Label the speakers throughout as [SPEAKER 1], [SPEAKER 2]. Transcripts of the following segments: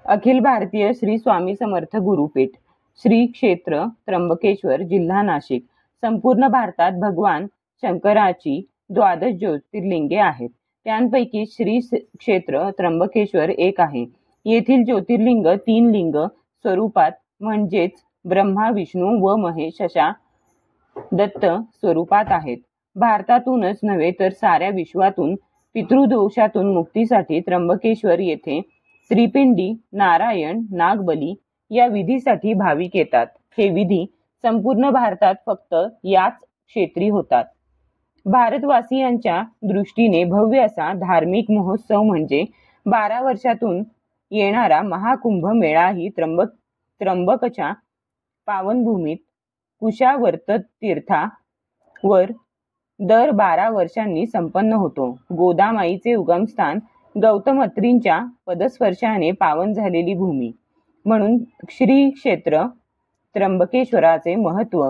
[SPEAKER 1] अखिल भारतीय श्री स्वामी समर्थ गुरुपीठ, श्री क्षेत्र त्र्यंबकेश्वर, जिल्हा नाशिक. संपूर्ण भारतात भगवान शंकराची 12 ज्योतिर्लिंगे आहेत. त्यांपैकी श्री क्षेत्र त्र्यंबकेश्वर एक आहे. येथील ज्योतिर्लिंग 3 लिंग स्वरूपात म्हणजेच ब्रह्मा, विष्णू व महेश अशा दत्त स्वरूपात आहेत. भारतातूनच नव्हे तर साऱ्या विश्वातून पितृदोषातून मुक्तीसाठी त्र्यंबकेश्वर येथे त्रिपिंडी, नारायण, नागबली या विधीसाठी भाविक येतात. हे विधी संपूर्ण भारतात फक्त याच क्षेत्री होतात. भारतवासियांच्या दृष्टीने भव्य असा धार्मिक महोत्सव म्हणजे 12 वर्षातून येणारा महाकुंभ मेळा ही त्र्यंबकच्या पावनभूमीत कुशावर्त तीर्थावर दर 12 वर्षांनी संपन्न होतो. गोदामाईचे उगमस्थान गौतम अत्रींच्या पदस्पर्शाने पावन झालेली भूमी म्हणून श्री क्षेत्र त्र्यंबकेश्वराचे महत्त्व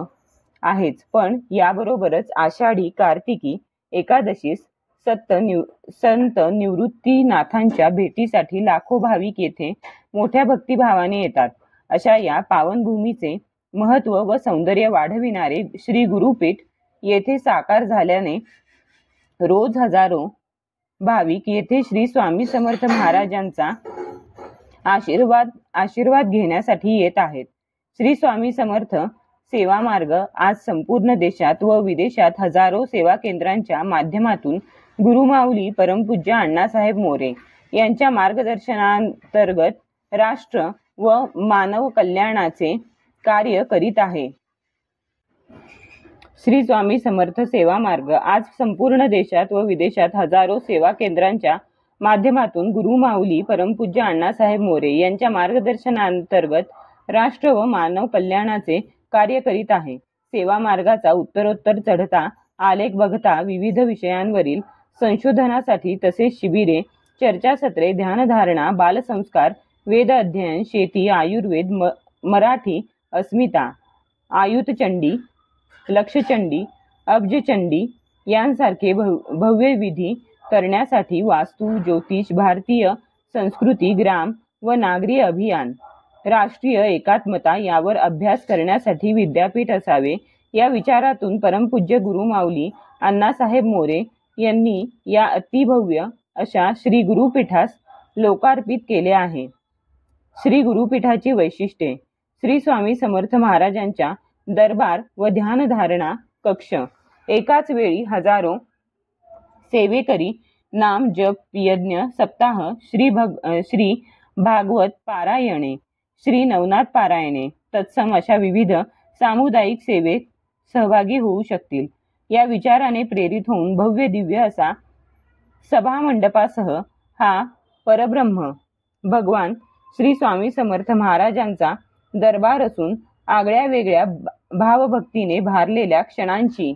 [SPEAKER 1] आहेच. पण याबरोबरच आषाढी कार्तिकी एकादशीस संत निवृत्तीनाथांच्या भेटीसाठी लाखो भाविक येथे मोठ्या भक्तिभावाने येतात. अशा या पावनभूमीचे महत्त्व व सौंदर्य वाढविणारे श्री गुरुपीठ येथे साकार झाल्याने रोज हजारो भाविक येथे श्री स्वामी समर्थ महाराजांचा आशीर्वाद घेण्यासाठी येत आहेत. श्री स्वामी समर्थ सेवा मार्ग आज संपूर्ण देशात व विदेशात हजारो सेवा केंद्रांच्या माध्यमातून गुरुमाऊली परमपूज्य अण्णासाहेब मोरे यांच्या मार्गदर्शनांतर्गत राष्ट्र व मानव कल्याणाचे कार्य करीत आहे. श्री स्वामी समर्थ सेवा मार्ग आज संपूर्ण देशात व विदेशात हजारो सेवा केंद्रांच्या माध्यमातून गुरुमाऊली परमपूज्य अण्णासाहेब मोरे यांच्या मार्गदर्शनांतर्गत राष्ट्र व मानव कल्याणाचे कार्य करीत आहे. सेवा मार्गाचा उत्तरोत्तर चढता आलेख बघता विविध विषयांवरील संशोधनासाठी तसेच शिबिरे, चर्चासत्रे, ध्यानधारणा, बालसंस्कार, वेद अध्ययन, शेती, आयुर्वेद, मराठी, अस्मिता, आयुतचंडी, लक्षचंडी, अब्जचंडी यांसारखे भव्य विधी करण्यासाठी वास्तू, ज्योतिष, भारतीय संस्कृती, ग्राम व नागरी अभियान, राष्ट्रीय एकात्मता यावर अभ्यास करण्यासाठी विद्यापीठ असावे या विचारातून परमपूज्य गुरुमाऊली अण्णासाहेब मोरे यांनी या अतिभव्य अशा श्री गुरुपीठास लोकार्पित केले आहे. श्री गुरुपीठाची वैशिष्ट्ये. श्री स्वामी समर्थ महाराजांच्या दरबार व ध्यानधारणा कक्ष. एकाच वेळी हजारो सेवेकरी नाम जप, यज्ञ, सप्ताह, श्री भागवत पारायणे, श्री नवनाथ पारायणे तत्सम अशा विविध सामुदायिक सेवेत सहभागी होऊ शकतील या विचाराने प्रेरित होऊन भव्य दिव्य असा सभामंडपासह हा परब्रह्म भगवान श्री स्वामी समर्थ महाराजांचा दरबार असून आगळ्या वेगळ्या भावभक्तीने भारलेल्या क्षणांची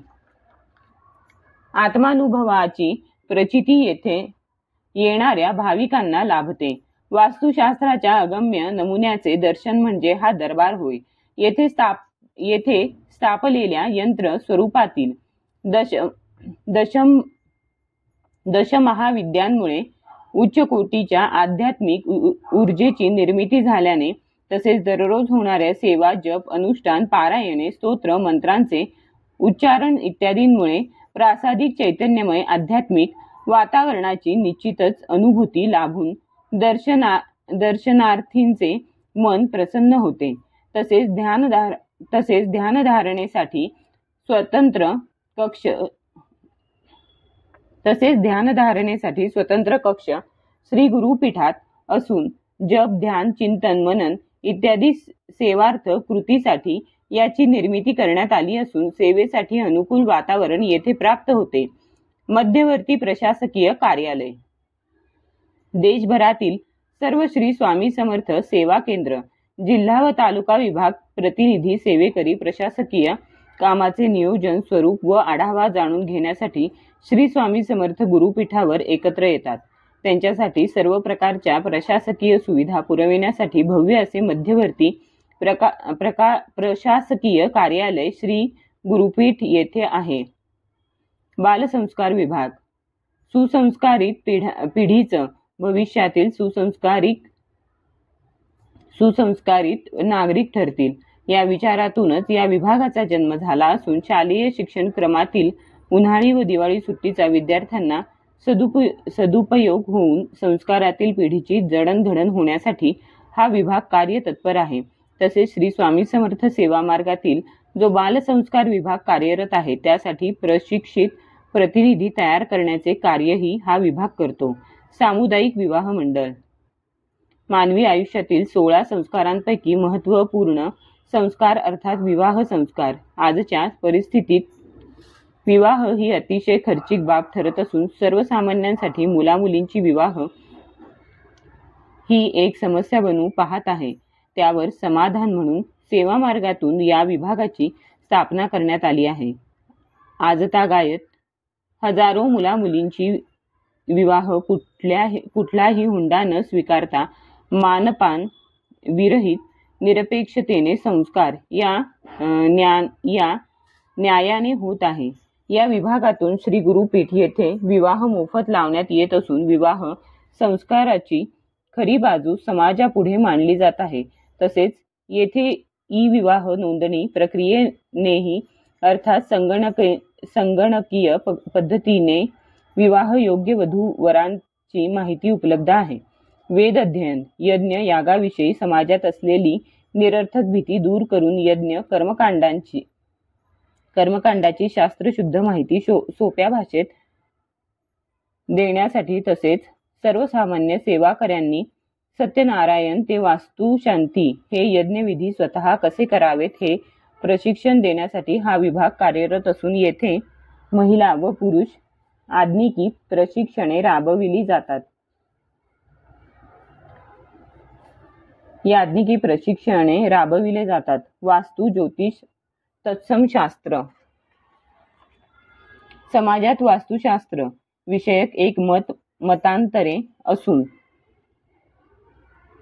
[SPEAKER 1] आत्मानुभवाची प्रचिती येथे येणाऱ्या भाविकांना लाभते. वास्तुशास्त्राच्या अगम्य नमुन्याचे दर्शन म्हणजे हा दरबार होय. येथे स्थापलेल्या यंत्र स्वरूपातील दशमहाविद्यांमुळे उच्च कोटीच्या आध्यात्मिक ऊर्जेची निर्मिती झाल्याने तसेच दररोज होणाऱ्या सेवा, जप, अनुष्ठान, पारायणे, स्तोत्र, मंत्रांचे उच्चारण इत्यादींमुळे प्रासादिक चैतन्यमय आध्यात्मिक वातावरणाची निश्चितच अनुभूती लाभून दर्शनार्थींचे मन प्रसन्न होते. तसेच ध्यानधारणेसाठी स्वतंत्र कक्ष श्री गुरुपीठात असून जप, ध्यान, चिंतन, मनन इत्यादी सेवार्थ कृतीसाठी याची निर्मिती करण्यात आली असून सेवेसाठी अनुकूल वातावरण येथे प्राप्त होते. मध्यवर्ती प्रशासकीय कार्यालय. देशभरातील सर्व श्री स्वामी समर्थ सेवा केंद्र, जिल्हा व तालुका विभाग प्रतिनिधी सेवेकरी प्रशासकीय कामाचे नियोजन, स्वरूप व आढावा जाणून घेण्यासाठी श्री स्वामी समर्थ गुरुपीठावर एकत्र येतात. त्यांच्यासाठी सर्व प्रकारच्या प्रशासकीय सुविधा पुरविण्यासाठी भव्य असे मध्यवर्ती प्रशासकीय कार्यालय श्री गुरुपीठ येथे आहे. बालसंस्कार विभाग. सुसंस्कारित पिढीचं भविष्यातील सुसंस्कारिक सुसंस्कारित नागरिक ठरतील या विचारातूनच या विभागाचा जन्म झाला असून शालेय शिक्षण क्रमातील उन्हाळी व दिवाळी सुट्टीचा विद्यार्थ्यांना सदुपयोग होऊन संस्कारातील पिढीची जडणघडण होण्यासाठी हा विभाग कार्यतत्पर आहे. तसेच श्री स्वामी समर्थ सेवा मार्गातील जो बालसंस्कार विभाग कार्यरत आहे त्यासाठी प्रशिक्षित प्रतिनिधी तयार करण्याचे कार्यही हा विभाग करतो. सामुदायिक विवाह मंडळ मानवी आयुष्यातील 16 संस्कारांपैकी महत्त्वपूर्ण संस्कार अर्थात विवाह संस्कार. आजच्या परिस्थितीत विवाह ही अतिशय खर्चिक बाब ठरत असून सर्वसामान्यांसाठी मुलामुलींची विवाह ही एक समस्या बनू पाहत आहे. त्यावर समाधान म्हणून सेवा मार्गातून या विभागाची स्थापना करण्यात आली आहे. आजतागायत हजारो मुलामुलींची विवाह कुठलाही हुंडा न स्वीकारता मानपान विरहित निरपेक्षतेने संस्कार या न्यायाने होत आहे. या विभागातून श्री गुरुपीठ येथे विवाह मोफत लावण्यात येत असून विवाह संस्काराची खरी बाजू समाजापुढे मांडली जात आहे. तसेच येथे ई-विवाह नोंदणी प्रक्रियेनेही अर्थात संगणकीय पद्धतीने विवाह योग्य वधू वरांची माहिती उपलब्ध आहे. वेद अध्ययन यज्ञ यागाविषयी समाजात असलेली निरर्थक भीती दूर करून यज्ञ कर्मकांडाची शास्त्रशुद्ध माहिती सोप्या भाषेत देण्यासाठी तसेच सर्वसामान्य सेवाकऱ्यांनी सत्यनारायण ते वास्तुशांती हे यज्ञविधी स्वतः कसे करावेत हे प्रशिक्षण देण्यासाठी हा विभाग कार्यरत असून येथे महिला व पुरुष आध्निकी प्रशिक्षणे राबविली जातात. या आध्निकी प्रशिक्षणे राबविले जातात. वास्तू ज्योतिष तत्सम शास्त्र समाजात वास्तुशास्त्र विषयक एक मतांतरे असून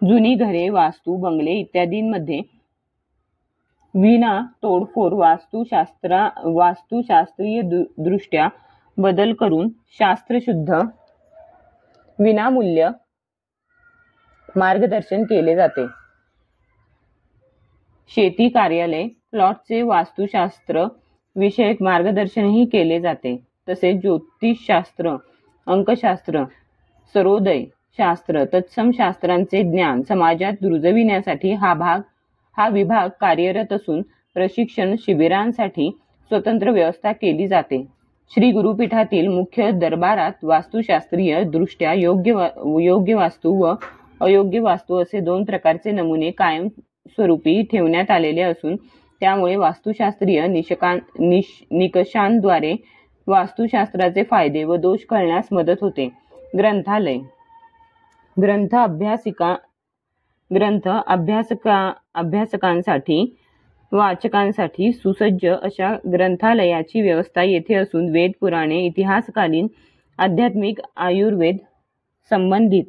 [SPEAKER 1] जुनी घरे वास्तू बंगले इत्यादींमध्ये विना तोडफोड वास्तुशास्त्रीय दृष्ट्या बदल करून शास्त्रशुद्ध विनामूल्य मार्गदर्शन केले जाते. शेती कार्यालय प्लॉटचे वास्तुशास्त्र विषयक मार्गदर्शनही केले जाते. तसेच ज्योतिषशास्त्र अंकशास्त्र सर्वोदय शास्त्र तत्सम शास्त्रांचे ज्ञान समाजात रुजविण्यासाठी हा विभाग कार्यरत असून प्रशिक्षण शिबिरांसाठी स्वतंत्र व्यवस्था केली जाते. श्री गुरुपीठातील मुख्य दरबारात वास्तुशास्त्रीय दृष्ट्या योग्य वास्तू व अयोग्य वास्तू असे 2 प्रकारचे नमुने कायम स्वरूपी ठेवण्यात आलेले असून त्यामुळे वास्तुशास्त्रीय निकषांद्वारे वास्तुशास्त्राचे फायदे व दोष कळण्यास मदत होते. ग्रंथालय ग्रंथ अभ्यासकांसाठी वाचकांसाठी सुसज्ज अशा ग्रंथालयाची व्यवस्था येथे असून वेद पुराणे इतिहासकालीन आध्यात्मिक आयुर्वेद संबंधित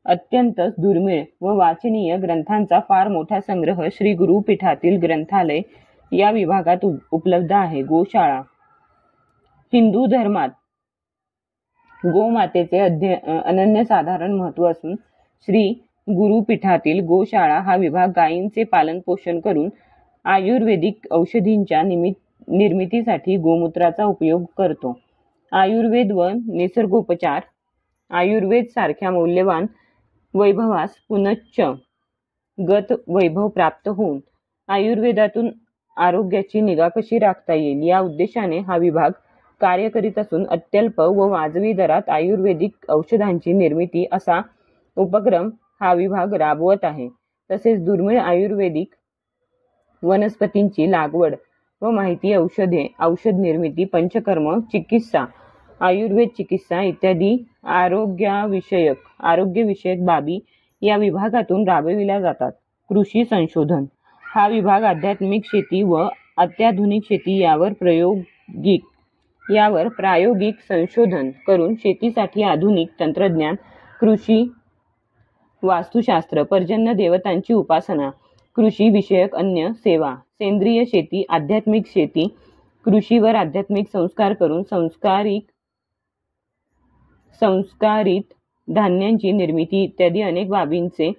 [SPEAKER 1] अत्यंत दुर्मिळ व वाचनीय ग्रंथांचा फार मोठा संग्रह श्री गुरुपीठातील ग्रंथालय या विभागात उपलब्ध आहे. गोशाळा हिंदू धर्मात गोमातेचे अनन्यसाधारण महत्त्व असून श्री गुरुपीठातील गोशाळा हा विभाग गायींचे पालन पोषण करून आयुर्वेदिक औषधींच्या निर्मितीसाठी गोमूत्राचा उपयोग करतो. आयुर्वेद व निसर्गोपचार आयुर्वेद सारख्या मौल्यवान वैभवास पुनश्च गत वैभव प्राप्त होऊन आयुर्वेदातून आरोग्याची निगा कशी राखता येईल या उद्देशाने हा विभाग कार्य करीत असून अत्यल्प व वाजवी दरात आयुर्वेदिक औषधांची निर्मिती असा उपक्रम हा विभाग राबवत आहे. तसेच दुर्मिळ आयुर्वेदिक वनस्पतींची लागवड व माहिती औषध निर्मिती पंचकर्म चिकित्सा आयुर्वेद चिकित्सा इत्यादी आरोग्यविषयक बाबी या विभागातून राबविल्या जातात. कृषी संशोधन हा विभाग आध्यात्मिक शेती व अत्याधुनिक शेती यावर प्रायोगिक संशोधन करून शेतीसाठी आधुनिक तंत्रज्ञान कृषी वास्तुशास्त्र पर्जन्य देवतांची उपासना कृषी विषयक अन्य सेवा सेंद्रिय शेती आध्यात्मिक शेती कृषीवर आध्यात्मिक संस्कार करून संस्कारित धान्यांची निर्मिती इत्यादी अनेक बाबींचे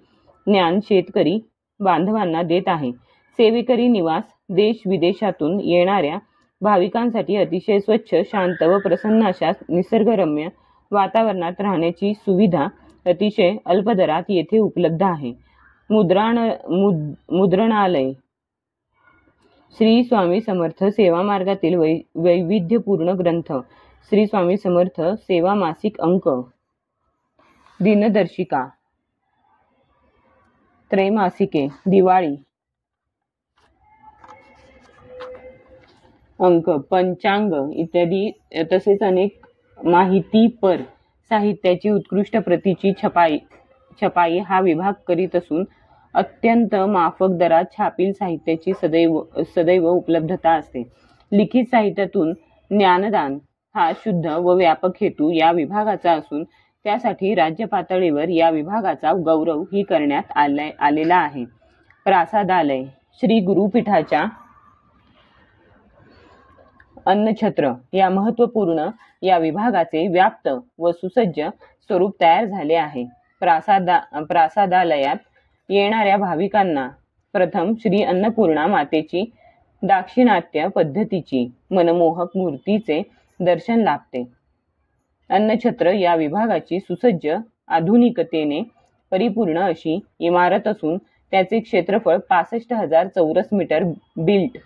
[SPEAKER 1] ज्ञान शेतकरी बांधवांना देत आहे. सेवेकरी निवास देश विदेशातून येणाऱ्या भाविकांसाठी अतिशय स्वच्छ, शांत व प्रसन्न अशा निसर्गरम्य वातावरणात राहण्याची सुविधा अतिशय अल्प दरात येथे उपलब्ध आहे. मुद्रणालय श्री स्वामी समर्थ सेवा मार्गातील वैविध्यपूर्ण ग्रंथ, श्री स्वामी समर्थ सेवा मासिक अंक, दिनदर्शिका, त्रैमासिके, दिवाळी अंक, पंचांग इत्यादी तसेच अनेक माहितीपर साहित्याची उत्कृष्ट प्रतीची छपाई हा विभाग करीत असून अत्यंत माफक दरात छापील साहित्याची सदैव उपलब्धता असते. लिखित साहित्यातून ज्ञानदान हा शुद्ध व व्यापक हेतू या विभागाचा असून त्यासाठी राज्य पातळीवर या विभागाचा गौरव ही करण्यात आलेला आहे. प्रासादालय श्री गुरुपीठाच्या अन्नछत्र या महत्त्वपूर्ण या विभागाचे व्याप्त व सुसज्ज स्वरूप तयार झाले आहे. प्रासादालयात येणाऱ्या भाविकांना प्रथम श्री अन्नपूर्णा मातेची दाक्षिणात्य पद्धतीची मनमोहक मूर्तीचे दर्शन लाभते. अन्नछत्र या विभागाची सुसज्ज आधुनिकतेने परिपूर्ण अशी इमारत असून त्याचे क्षेत्रफळ 65,000 चौरस मीटर बिल्ट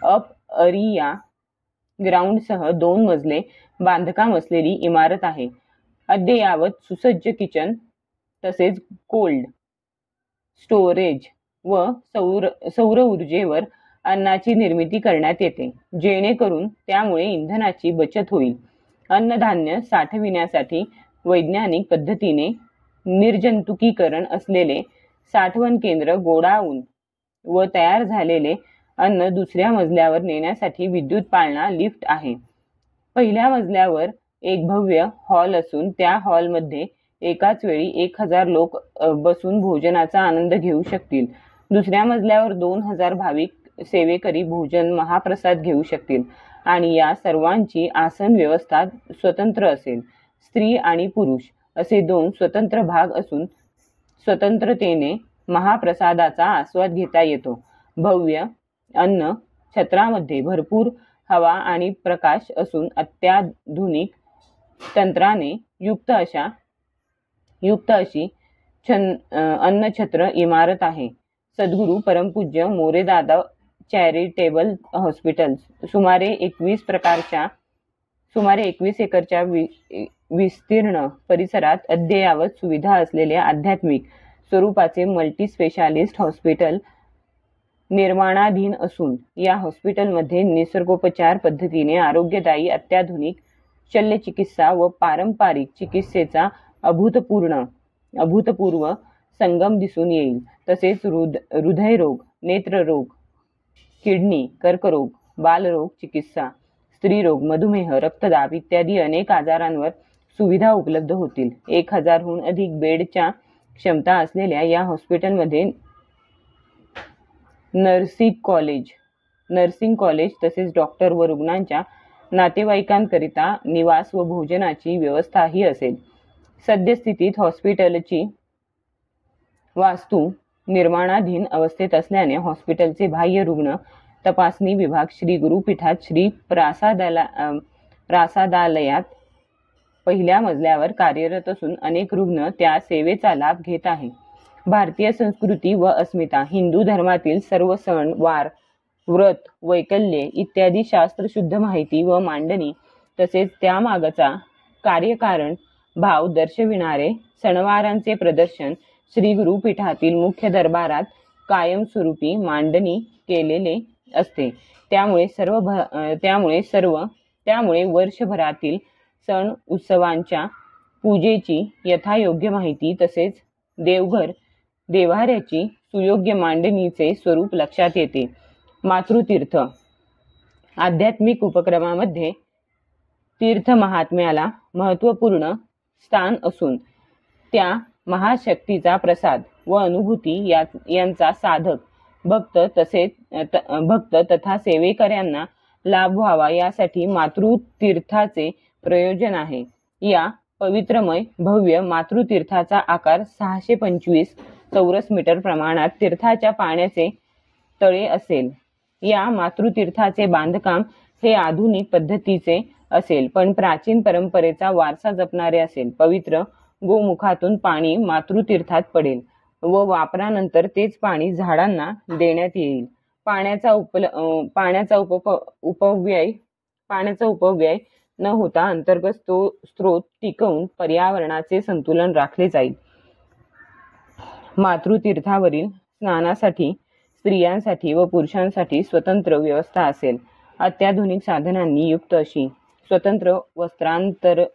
[SPEAKER 1] अप एरिया ग्राउंडसह 2 मजले बांधकाम असलेली इमारत आहे. अद्ययावत सुसज्ज किचन तसेच कोल्ड स्टोरेज व सौर ऊर्जेवर अन्नाची निर्मिती करण्यात येते, जेणेकरून त्यामुळे इंधनाची बचत होईल. अन्नधान्य साठविण्यासाठी वैज्ञानिक पद्धतीने निर्जंतुकीकरण असलेले साठवण केंद्र, गोडाऊन व तयार झालेले अन्न दुसऱ्या मजल्यावर नेण्यासाठी विद्युत पाळणा लिफ्ट आहे. पहिल्या मजल्यावर एक भव्य हॉल असून त्या हॉलमध्ये एकाच वेळी 1000 लोक बसून भोजनाचा आनंद घेऊ शकतील. दुसऱ्या मजल्यावर 2000 भाविक सेवेकरी भोजन महाप्रसाद घेऊ शकतील आणि या सर्वांची आसन व्यवस्था स्वतंत्र असेल. स्त्री आणि पुरुष असे 2 स्वतंत्र भाग असून स्वतंत्रतेने महाप्रसादाचा आस्वाद घेता येतो. भव्य अन्न छत्रामध्ये भरपूर हवा आणि प्रकाश असून अत्याधुनिक तंत्राने युक्त अशी अन्नछत्र इमारत आहे. सद्गुरू परमपूज्य मोरेदादा चॅरिटेबल हॉस्पिटल सुमारे 21 एकरच्या विस्तीर्ण परिसरात अद्ययावत सुविधा असलेल्या आध्यात्मिक स्वरूपाचे मल्टी स्पेशालिस्ट हॉस्पिटल निर्माणाधीन असून या हॉस्पिटलमध्ये निसर्गोपचार पद्धतीने आरोग्यदायी अत्याधुनिक शल्यचिकित्सा व पारंपरिक चिकित्सेचा अभूतपूर्व संगम दिसून येईल. तसेच हृदयरोग, नेत्ररोग, किडनी, कर्करोग, बालरोग चिकित्सा, स्त्रीरोग, मधुमेह, रक्तदाब इत्यादी अनेक आजारांवर सुविधा उपलब्ध होतील. 1000 हून अधिक बेडच्या क्षमता असलेल्या या हॉस्पिटलमध्ये नर्सिंग कॉलेज तसेच डॉक्टर व रुग्णांच्या नातेवाईकांकरिता निवास व भोजनाची व्यवस्थाही असेल. सद्यस्थितीत हॉस्पिटलची वास्तू निर्माणाधीन अवस्थेत असल्याने हॉस्पिटलचे बाह्य रुग्ण तपासणी विभाग श्री गुरुपीठात श्री प्रासादालयात पहिल्या मजल्यावर कार्यरत असून अनेक रुग्ण त्या सेवेचा लाभ घेत आहे. भारतीय संस्कृती व अस्मिता, हिंदू धर्मातील सर्व सण, वार, व्रत, वैकल्ये इत्यादी शास्त्रशुद्ध माहिती व मांडणी तसेच त्यामागचा कार्यकारण भाव दर्शविणारे सणवारांचे प्रदर्शन श्री गुरुपीठातील मुख्य दरबारात कायमस्वरूपी मांडणी केलेले असते. त्यामुळे वर्षभरातील सण उत्सवांच्या पूजेची यथायोग्य माहिती तसेच देवाऱ्याची सुयोग्य मांडणीचे स्वरूप लक्षात येते. मातृतीर्थ आध्यात्मिक उपक्रमामध्ये तीर्थ महात्म्याला महत्त्वपूर्ण स्थान असून त्या महाशक्तीचा प्रसाद व अनुभूती यांचा साधक भक्त तथा सेवेकऱ्यांना लाभ व्हावा यासाठी मातृतीर्थाचे प्रयोजन आहे. या पवित्रमय भव्य मातृतीर्थाचा आकार 625 चौरस मीटर प्रमाणात तीर्थाच्या पाण्याचे तळे असेल. या मातृतीर्थाचे बांधकाम हे आधुनिक पद्धतीचे असेल, पण प्राचीन परंपरेचा वारसा जपणारे असेल. पवित्र गोमुखातून पाणी मातृतीर्थात पडेल व वापरानंतर तेच पाणी झाडांना देण्यात येईल. पाण्याचा उपव्यय न होता अंतर्गत स्रोत टिकवून पर्यावरणाचे संतुलन राखले जाईल. मातृतीर्थावरील स्नानासाठी स्त्रियांसाठी व पुरुषांसाठी स्वतंत्र व्यवस्था असेल. अत्याधुनिक साधनांनी युक्त अशी स्वतंत्र वस्त्रांतरगृहे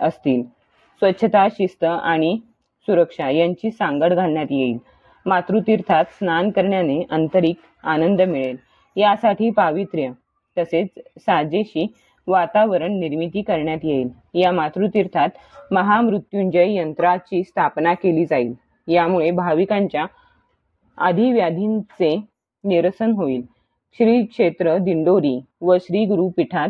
[SPEAKER 1] असतील. स्वच्छता, शिस्त आणि सुरक्षा यांची सांगड घालण्यात येईल. मातृतीर्थात स्नान करण्याने आंतरिक आनंद मिळेल, यासाठी पावित्र्य तसेच साजेशी वातावरण निर्मिती करण्यात येईल. या मातृतीर्थात महामृत्युंजय यंत्राची स्थापना केली जाईल. यामुळे भाविकांच्या आधिव्याधींचे निरसन होईल. श्री क्षेत्र दिंडोरी व श्री गुरुपीठात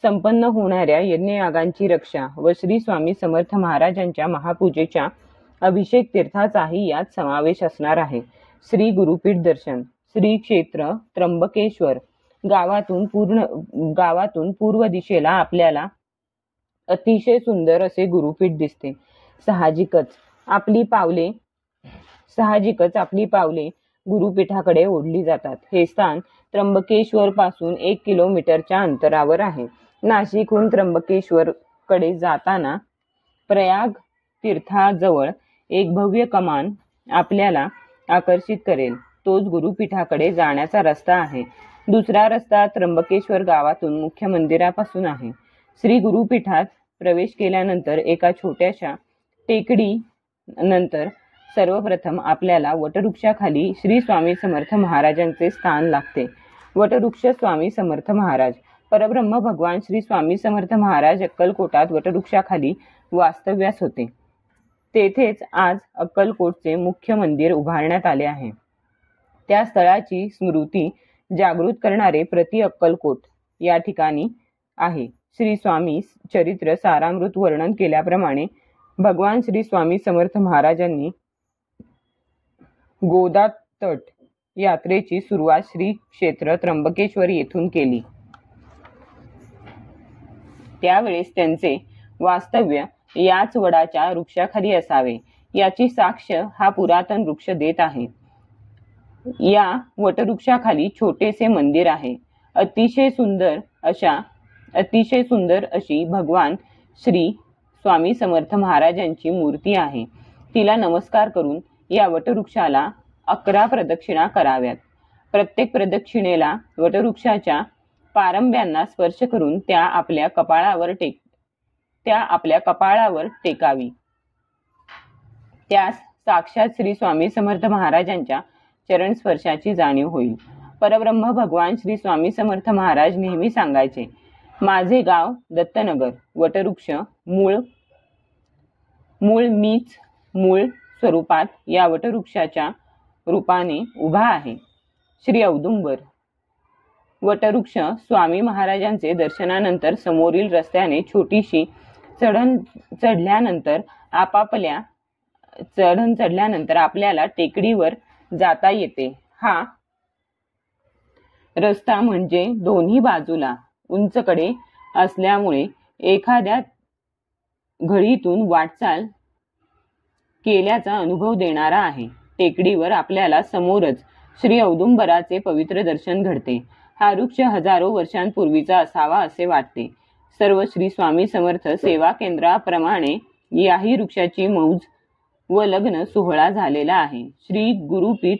[SPEAKER 1] संपन्न होणाऱ्या यज्ञयागांची रक्षा व श्री स्वामी समर्थ महाराजांच्या महापूजेच्या अभिषेक तीर्थाचाही यात समावेश असणार आहे. श्री गुरुपीठ दर्शन. श्री क्षेत्र त्र्यंबकेश्वर गावातून पूर्व दिशेला आपल्याला अतिशय सुंदर असे गुरुपीठ दिसते. साहजिकच आपली पावले गुरुपीठाकडे ओढली जातात. हे स्थान त्र्यंबकेश्वर पासून 1 किलोमीटरच्या अंतरावर आहे. नाशिकहून त्र्यंबकेश्वर कडे जाताना प्रयाग तीर्थाजवळ एक भव्य कमान आपल्याला आकर्षित करेल. तोच गुरुपीठाकडे जाण्याचा रस्ता आहे. दुसरा रस्ता त्र्यंबकेश्वर गावातून मुख्य मंदिरापासून आहे. श्री गुरुपीठात प्रवेश केल्यानंतर एका छोट्याशा टेकडी नंतर सर्वप्रथम आपल्याला वटवृक्षाखाली श्री स्वामी समर्थ महाराजांचे स्थान लागते. वटवृक्ष स्वामी समर्थ महाराज. परब्रह्म भगवान श्री स्वामी समर्थ महाराज अक्कलकोटात वटवृक्षाखाली वास्तव्यास होते. तेथेच आज अक्कलकोटचे मुख्य मंदिर उभारण्यात आले आहे. त्या स्थळाची स्मृती जागृत करणारे प्रति अक्कलकोट या ठिकाणी आहे. श्री स्वामी चरित्र सारामृत वर्णन केल्याप्रमाणे भगवान श्री स्वामी समर्थ महाराजांनी गोदातट यात्रेची सुरुवात श्री क्षेत्र त्र्यंबकेश्वर येथून केली. त्यावेळेस त्यांचे वास्तव्य याच वडाच्या वृक्षाखाली असावे, याची साक्ष हा पुरातन वृक्ष देत आहे. या वटवृक्षाखाली छोटेसे मंदिर आहे. अतिशय सुंदर अशी भगवान श्री स्वामी समर्थ महाराजांची मूर्ती आहे. तिला नमस्कार करून या वटवृक्षाला 11 प्रदक्षिणा कराव्यात. प्रत्येक प्रदक्षिणेला वटवृक्षाच्या पारंब्यांना स्पर्श करून त्या आपल्या कपाळावर टेकावी. त्यास साक्षात श्री स्वामी समर्थ महाराजांच्या चरण स्पर्शाची जाणीव होईल. परब्रह्म भगवान श्री स्वामी समर्थ महाराज नेहमी सांगायचे, माझे गाव दत्तनगर. वटवृक्ष मूळ स्वरूपात या वटवृक्षाच्या रूपाने उभा आहे. श्री औदुंबर. वटवृक्ष स्वामी महाराजांचे दर्शनानंतर समोरील रस्त्याने छोटीशी चढण चढल्यानंतर आपल्याला टेकडीवर जाता येते. हा रस्ता म्हणजे दोन्ही बाजूला उंचकडे असल्यामुळे एखाद्या घडीतून वाटचाल केल्याचा अनुभव देणारा आहे. टेकडीवर आपल्याला समोरच श्री औदुंबराचे पवित्र दर्शन घडते. हा वृक्ष हजारो वर्षांपूर्वीचा असावा असे वाटते. सर्व श्री स्वामी समर्थ सेवा केंद्राप्रमाणे याही वृक्षाची मौज व लग्न सोहळा झालेला आहे. श्री गुरुपीठ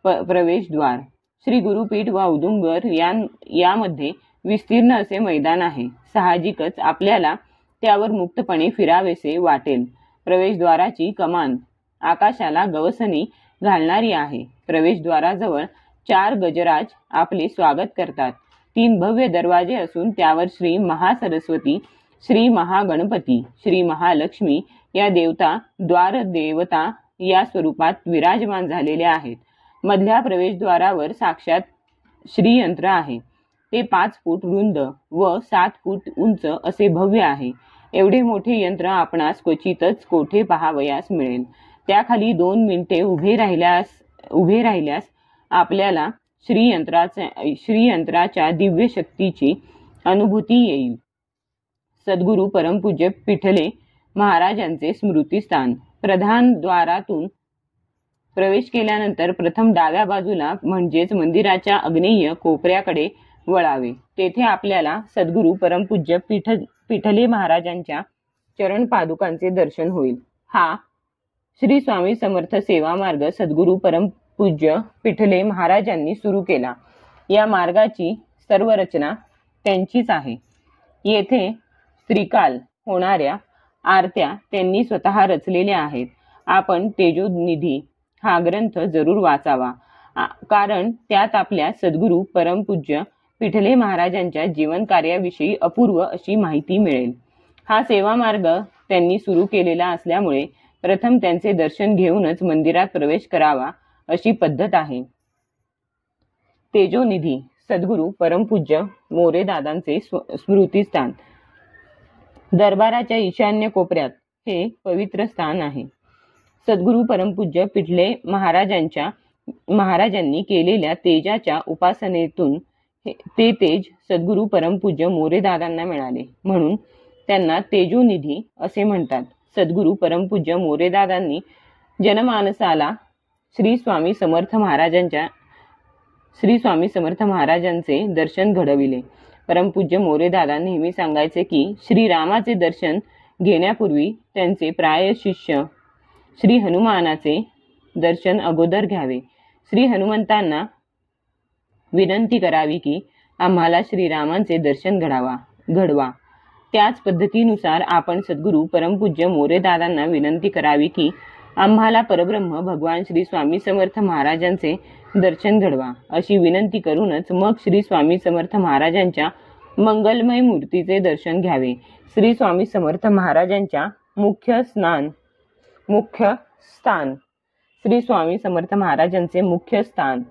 [SPEAKER 1] प्रवेशद्वार. श्री गुरुपीठ व औदुंबर यामध्ये विस्तीर्ण असे मैदान आहे. साहजिकच आपल्याला त्यावर मुक्तपणे फिरावेसे वाटेल. प्रवेशद्वाराची कमान आकाशाला गवसणी घालणारी आहे. प्रवेशद्वाराजवळ 4 गजराज आपले स्वागत करतात. 3 भव्य दरवाजे असून त्यावर श्री महासरस्वती, श्री महागणपती, श्री महालक्ष्मी या देवता द्वार देवता या स्वरूपात विराजमान झालेल्या आहेत. मधल्या प्रवेशद्वारावर साक्षात श्रीयंत्र आहे. ते 5 फूट रुंद व 7 फूट उंच असे भव्य आहे. एवढे मोठे यंत्र आपणास क्वचितच कोठे पाहावयास मिळेल. त्याखाली 2 मिनिटे उभे राहिल्यास आपल्याला श्रीयंत्राच्या दिव्य शक्तीची अनुभूती येईल. सद्गुरू परमपूज्य पिठले महाराजांचे स्मृतिस्थान. प्रधान द्वारातून प्रवेश केल्यानंतर प्रथम डाव्या बाजूला म्हणजेच मंदिराच्या आग्नेय कोपऱ्याकडे वळावे. तेथे आपल्याला सद्गुरू परमपूज्य पिठले महाराजांच्या चरण पादुकांचे दर्शन होईल. हा श्री स्वामी समर्थ सेवा मार्ग सद्गुरू परमपूज्य पिठले महाराजांनी सुरू केला. या मार्गाची सर्व रचना त्यांचीच आहे. येथे त्रिकाल होणाऱ्या आरत्या त्यांनी स्वतः रचलेल्या आहेत. आपण तेजोनिधी हा ग्रंथ जरूर वाचावा, कारण त्यात आपल्या सद्गुरू परमपूज्य पिठले महाराजांच्या जीवन कार्याविषयी अपूर्व अशी माहिती मिळेल. हा सेवा मार्ग त्यांनी सुरू केलेला असल्यामुळे प्रथम त्यांचे दर्शन घेऊनच मंदिरात प्रवेश करावा अशी पद्धत आहे. तेजोनिधी सद्गुरू परमपूज्य मोरेदादांचे स्मृतिस्थान. दरबाराच्या ईशान्य कोपऱ्यात हे पवित्र स्थान आहे. सद्गुरू परमपूज्य पिठले महाराजांनी केलेल्या तेजाच्या उपासनेतून ते तेज सद्गुरू परमपूज्य मोरेदादांना मिळाले, म्हणून त्यांना तेजोनिधी असे म्हणतात. सद्गुरू परमपूज्य मोरेदादांनी जनमानसाला श्री स्वामी समर्थ महाराजांचे दर्शन घडविले. परमपूज्य मोरेदादा नेहमी सांगायचे की श्रीरामाचे दर्शन घेण्यापूर्वी त्यांचे प्राय शिष्य श्री हनुमानाचे दर्शन अगोदर घ्यावे. श्री हनुमंतांना विनंती करावी की आम्हाला श्रीरामांचे दर्शन घडवा. त्याच पद्धतीनुसार आपण सद्गुरू परमपूज्य मोरेदादांना विनंती करावी की आम्हाला परब्रह्म भगवान श्री स्वामी समर्थ महाराजांचे दर्शन घडवा. अशी विनंती करूनच मग श्री स्वामी समर्थ महाराजांच्या मंगलमय मूर्तीचे दर्शन घ्यावे. श्री स्वामी समर्थ महाराजांच्या मुख्य स्थान श्री स्वामी समर्थ महाराजांचे मुख्य स्थान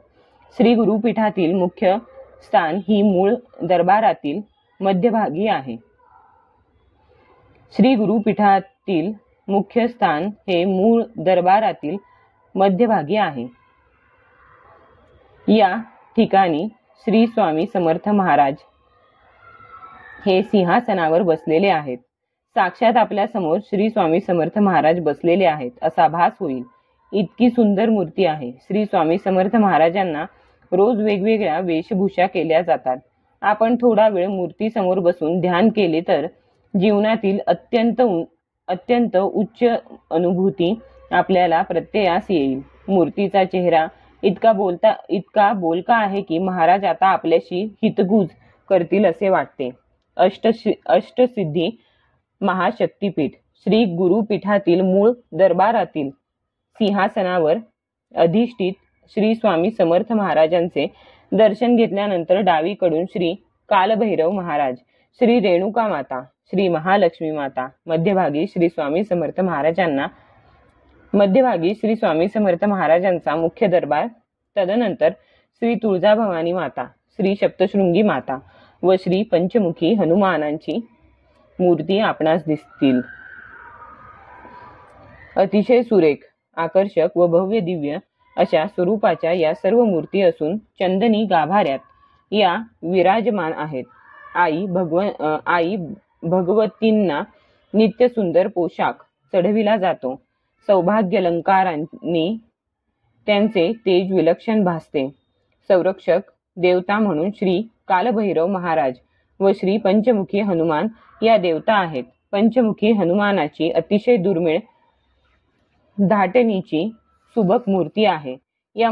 [SPEAKER 1] श्री गुरुपीठातील मुख्य स्थान ही मूळ दरबारातील मध्यभागी आहे. श्री गुरुपीठातील मुख्य स्थान हे मूळ दरबारातील मध्यभागी आहे. या ठिकाणी श्री स्वामी समर्थ महाराज हे सिंहासनावर बसलेले आहेत. साक्षात आपल्या समोर श्री स्वामी समर्थ महाराज बसलेले आहेत असा भास होईल. इतकी सुंदर मूर्ती आहे. श्री स्वामी समर्थ महाराजांना रोज वेगवेगळ्या वेशभूषा केल्या जातात. आपण थोडा वेळ मूर्ती समोर बसून ध्यान केले तर जीवनातील अत्यंत उच्च अनुभूती आपल्याला प्रत्ययास येईल. मूर्तीचा चेहरा इतका बोलका आहे की महाराज आता आपल्याशी हितगुज करतील असे वाटते. अष्टसिद्धी महाशक्तीपीठ श्री गुरुपीठातील मूळ दरबारातील सिंहासनावर अधिष्ठित श्री स्वामी समर्थ महाराजांचे दर्शन घेतल्यानंतर डावीकडून श्री कालभैरव महाराज, श्री रेणुका माता, श्री महालक्ष्मी माता, मध्यभागी श्री स्वामी समर्थ महाराजांचा मुख्य दरबार, तदनंतर श्री तुळजाभवानी माता, श्री सप्तशृंगी माता व श्री पंचमुखी हनुमानांची मूर्ती आपणास दिसतील. अतिशय सुरेख, आकर्षक व भव्य दिव्य अशा स्वरूपाच्या या सर्व मूर्ती असून चंदनी गाभाऱ्यात या विराजमान आहेत. आई भगवतींना नित्य सुंदर पोशाख चढविला जातो. सौभाग्यालंकारांनी त्यांचे तेज विलक्षण भासते. संरक्षक देवता म्हणून श्री कालभैरव महाराज व श्री पंचमुखी हनुमान या देवता आहेत. पंचमुखी हनुमानाची अतिशय दुर्मिळ धाटणीची सुबक मूर्ती आहे. या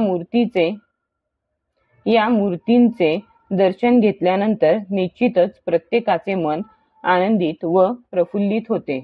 [SPEAKER 1] मूर्तींचे दर्शन घेतल्यानंतर निश्चितच प्रत्येकाचे मन आनंदित व प्रफुल्लित होते.